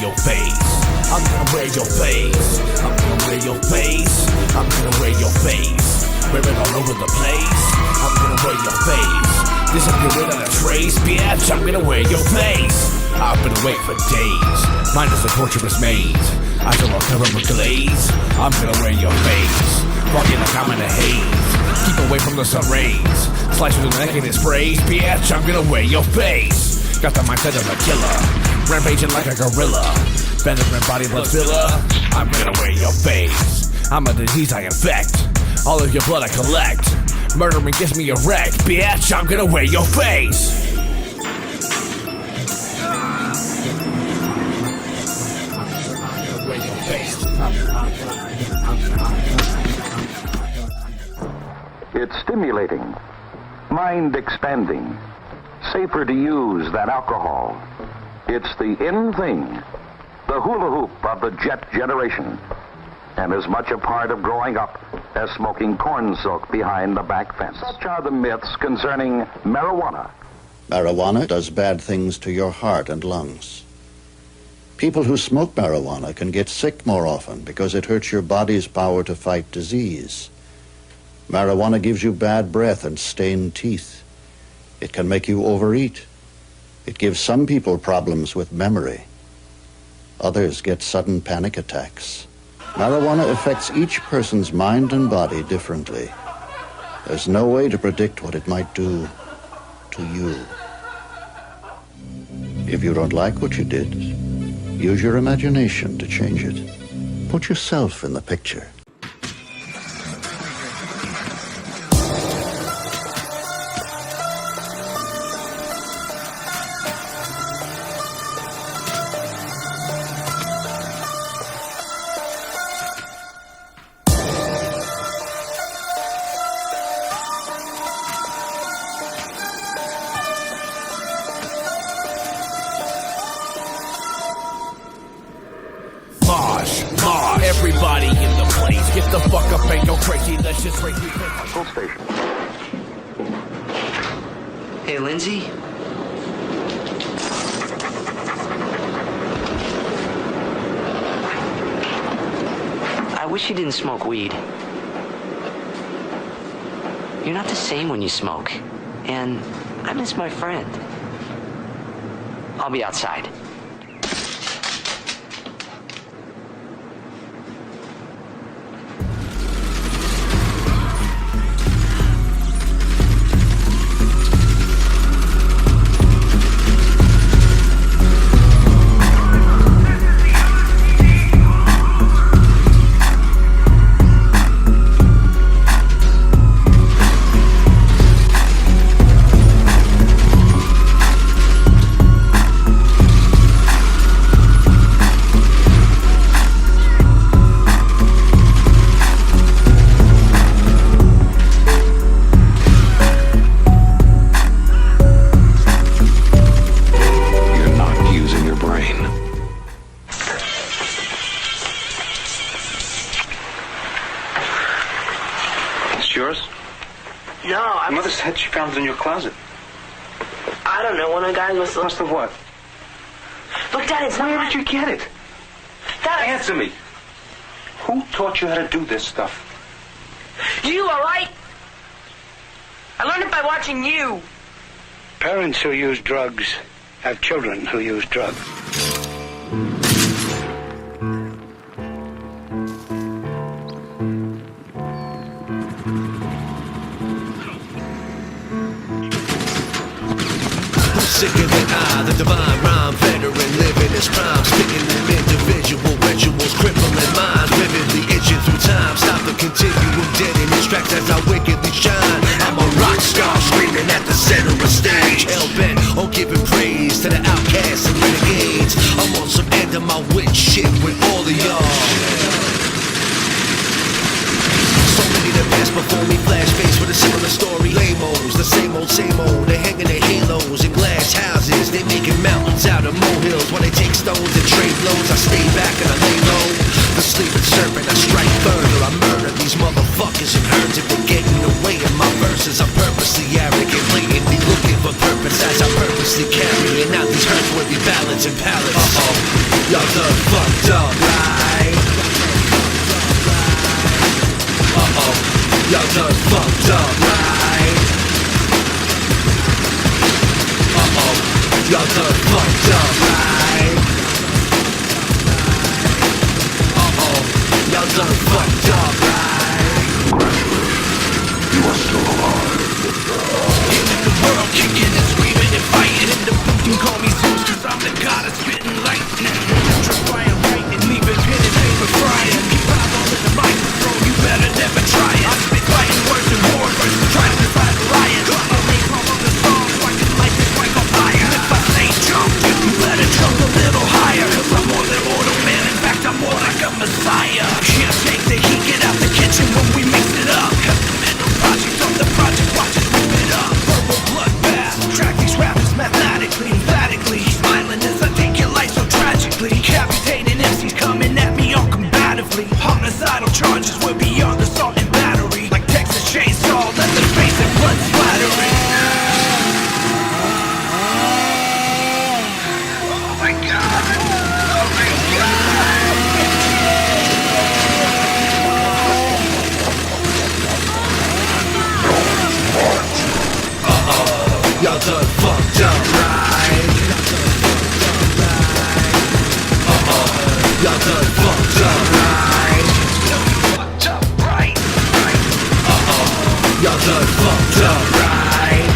your face. I'm gonna wear your face. I'm gonna wear your face. I'm gonna wear your face. Wear it all over the place. I'm gonna wear your face. Disappear without a trace, bitch. I'm gonna wear your face. I've been awake for days. Mine is a torturous maze. I feel all covered with glaze. I'm gonna wear your face. Walking like I'm in a haze. Keep away from the sun rays. Slice through the neck and it sprays, bitch. I'm gonna wear your face. Got the mindset of a killer. Rampaging like a gorilla. Venom body blood filler. I'm gonna wear your face. I'm a disease I infect. All of your blood I collect. Murdering gets me erect, bitch. I'm gonna wear your face. It's stimulating, mind expanding, safer to use than alcohol. It's the in thing, the hula hoop of the jet generation, and as much a part of growing up as smoking corn silk behind the back fence. Such are the myths concerning marijuana. Marijuana does bad things to your heart and lungs. People who smoke marijuana can get sick more often because it hurts your body's power to fight disease. Marijuana gives you bad breath and stained teeth. It can make you overeat. It gives some people problems with memory. Others get sudden panic attacks. Marijuana affects each person's mind and body differently. There's no way to predict what it might do to you. If you don't like what you did, use your imagination to change it. Put yourself in the picture. Everybody in the place, get the fuck up and go crazy. Let's just race me. Full station. Hey, Lindsay? I wish you didn't smoke weed. You're not the same when you smoke. And I miss my friend. I'll be outside. Yours? No, Mother said she found it in your closet. I don't know. One of the guys was... Closet of what? Look, Dad, it's Where not... did you get it? Dad... Answer me. Who taught you how to do this stuff? You, all right? I learned it by watching you. Parents who use drugs have children who use drugs. Sicker than I, the divine rhyme veteran, living his prime, spitting them individual rituals, crippling minds, vividly itching through time. Stop the continuum, dead in his tracks as I wickedly shine. I'm a rock star screaming at the center of stage, hell-bent on giving praise to the outcasts and renegades. I'm on some end of my witch shit with all of y'all. So many that pass before me, flash face with a similar story. Lame-os, the same old, they hanging their halos in glass houses. They making mountains out of molehills while they take stones and trade blows. I stay back and I lay low. The sleeping serpent, I strike further. I murder these motherfuckers and herds if they're getting away in my verses. I'm purposely arrogant, blatantly looking for purpose as I purposely carrying out these hurts worthy ballads and pallets. Y'all Y'all done fucked up, right? Y'all done fucked up, right? You are still alive. In the world, kicking and screaming and fighting. In the booth, you call me Zeus, cause I'm the god of spitting lightning. Trying writing, leaving pen and paper frying. Keep out on the microphone, you better never try it. I spit fighting words and war versus trying to decide a riot. I make all of the songs, so I can light this mic on fire. If I say jump, you better jump a little higher. Cause I'm more than mortal man, in fact I'm more like a messiah. Yeah, shake the heat, get out the kitchen when we mix it up. Cause the mental project on the project, watch us rip it up. Verbal bloodbath, track these rappers mathematically, emphatically. Smiling as I take your life so tragically. Decapitating MCs coming at me all combatively. Homicidal charges were beyond assault and battery. Like Texas Chainsaw, let the face and blood splattering. Oh my God! Oh my God! Y'all done fucked up, right? Y'all done fucked up, right? Fucked up, right? Y'all done fucked up, right?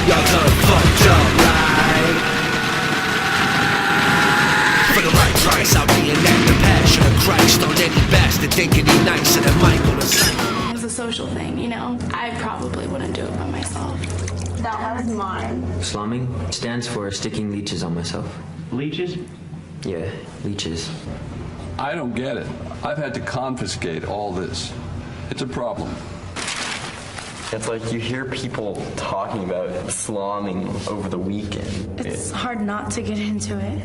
Y'all done fucked up, right? For the right price, I'll reenact the passion of Christ on any bastard thinking he nice and a mic on the side. It's a social thing, you know? I probably wouldn't do it by myself. That was mine. Slumming stands for sticking leeches on myself. Leeches? Yeah, leeches. I don't get it. I've had to confiscate all this. It's a problem. It's like you hear people talking about slumming over the weekend. It's hard not to get into it.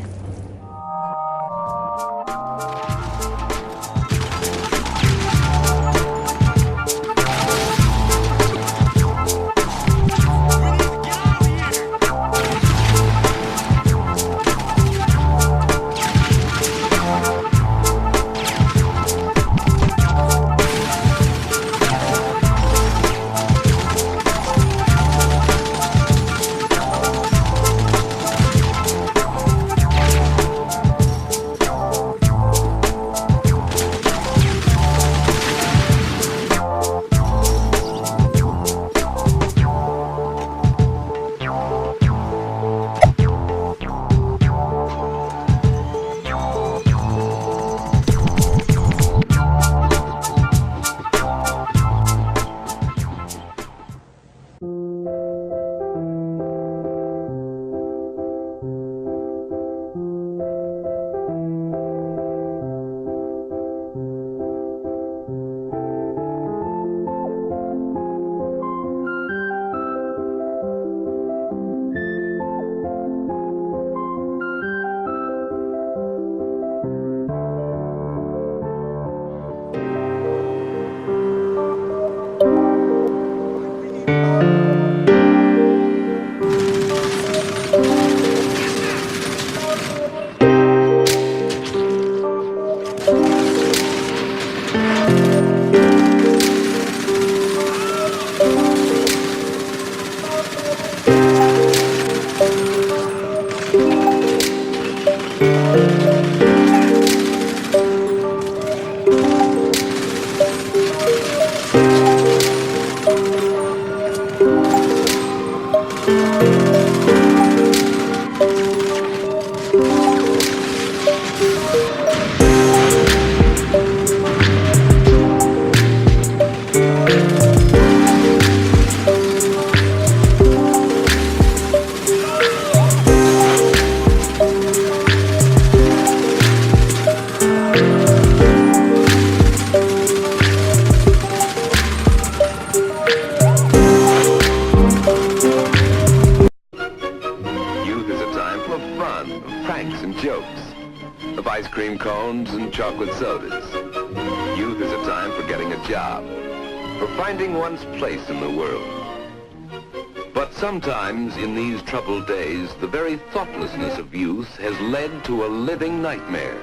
chocolate sodas. Youth is a time for getting a job, for finding one's place in the world. But sometimes in these troubled days, the very thoughtlessness of youth has led to a living nightmare.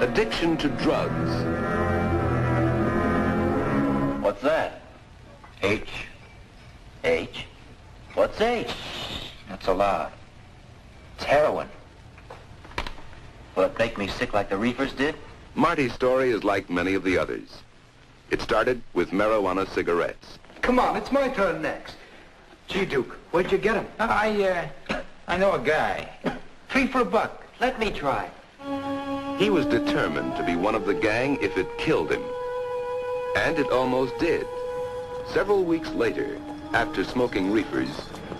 Addiction to drugs. What's that? H? What's H? Not so loud. It's heroin. Will it make me sick like the reefers did? Marty's story is like many of the others. It started with marijuana cigarettes. Come on, it's my turn next. Gee, Duke, where'd you get him? I know a guy. $3 for $1. Let me try. He was determined to be one of the gang if it killed him. And it almost did. Several weeks later, after smoking reefers,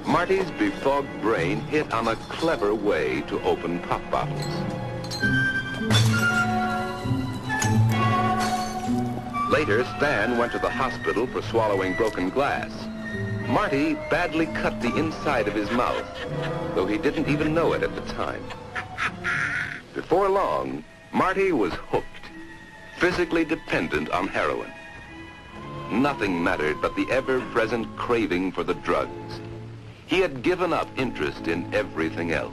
Marty's befogged brain hit on a clever way to open pop bottles. Later, Stan went to the hospital for swallowing broken glass. Marty badly cut the inside of his mouth, though he didn't even know it at the time. Before long, Marty was hooked, physically dependent on heroin. Nothing mattered but the ever-present craving for the drugs. He had given up interest in everything else.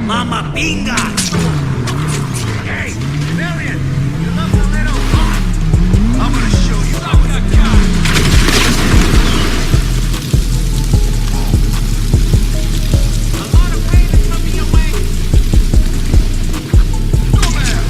Mama Pinga! Hey, Million! You love the little hot! I'm gonna show you how to got! A lot of rain is coming your way! Go there!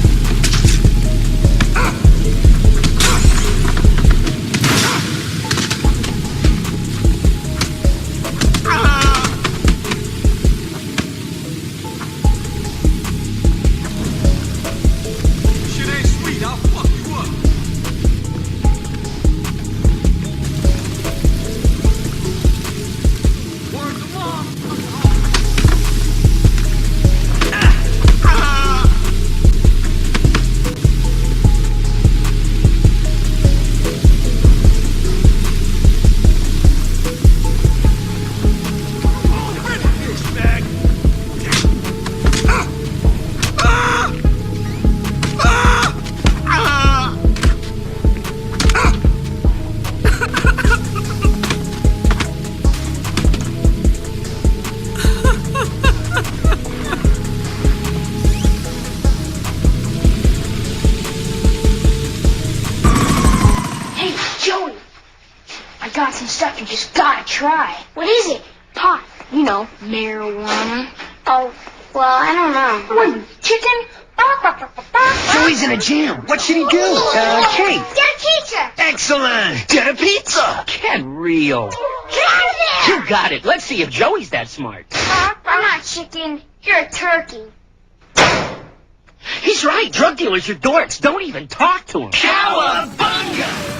got some stuff you just gotta try. What is it? Pot. You know, marijuana. Oh, well, I don't know. What, chicken? Joey's in a jam. What should he do? Kate. Get a pizza. Excellent. Get a pizza. Get real. Get out of there. You got it. Let's see if Joey's that smart. I'm not chicken. You're a turkey. He's right. Drug dealers are dorks. Don't even talk to him. Cowabunga!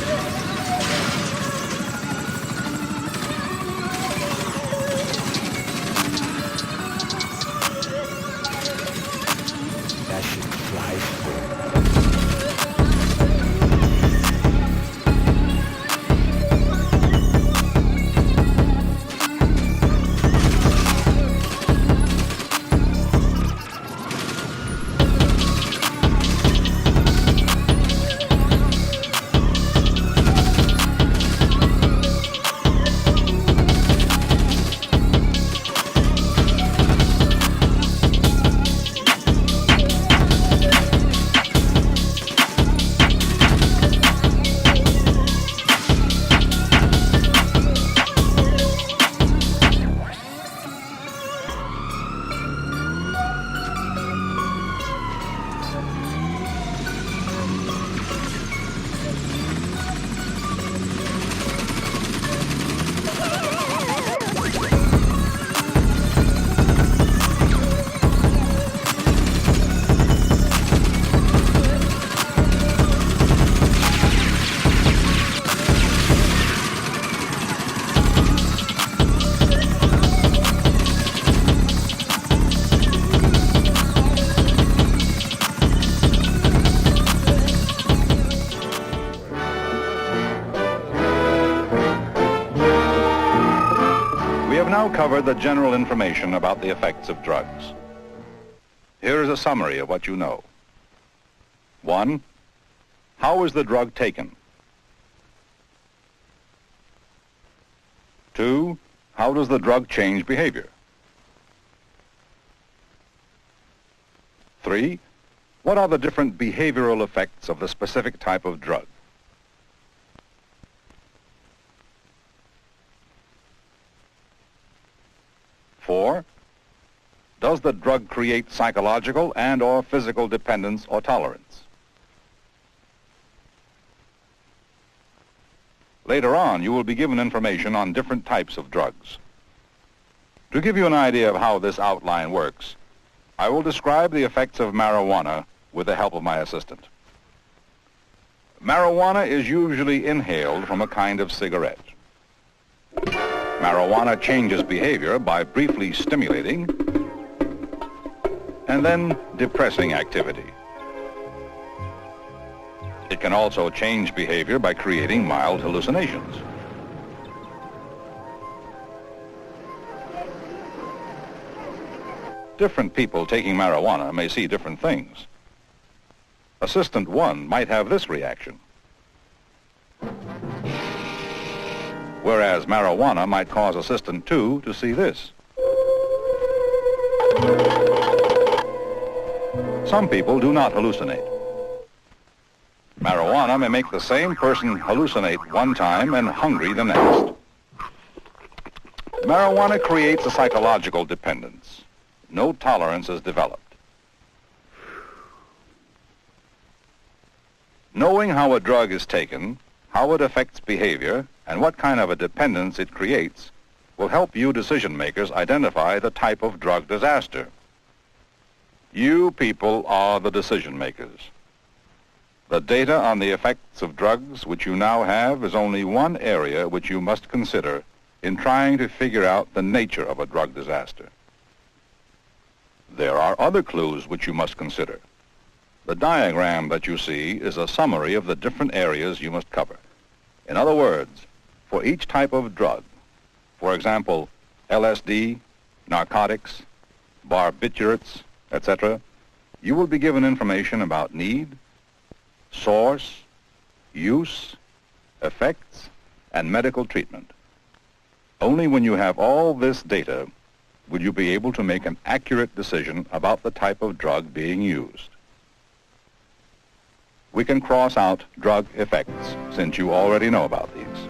now covered the general information about the effects of drugs. Here is a summary of what you know. 1. How is the drug taken? 2. How does the drug change behavior? 3. What are the different behavioral effects of the specific type of drug? 4. Does the drug create psychological and or physical dependence or tolerance? Later on, you will be given information on different types of drugs. To give you an idea of how this outline works, I will describe the effects of marijuana with the help of my assistant. Marijuana is usually inhaled from a kind of cigarette. Marijuana changes behavior by briefly stimulating and then depressing activity. It can also change behavior by creating mild hallucinations. Different people taking marijuana may see different things. Assistant 1 might have this reaction, whereas marijuana might cause Assistant 2 to see this. Some people do not hallucinate. Marijuana may make the same person hallucinate one time and hungry the next. Marijuana creates a psychological dependence. No tolerance is developed. Knowing how a drug is taken, how it affects behavior, and what kind of a dependence it creates will help you decision makers identify the type of drug disaster. You people are the decision makers. The data on the effects of drugs which you now have is only one area which you must consider in trying to figure out the nature of a drug disaster. There are other clues which you must consider. The diagram that you see is a summary of the different areas you must cover. In other words, for each type of drug, for example, LSD, narcotics, barbiturates, etc., you will be given information about need, source, use, effects, and medical treatment. Only when you have all this data will you be able to make an accurate decision about the type of drug being used. We can cross out drug effects since you already know about these.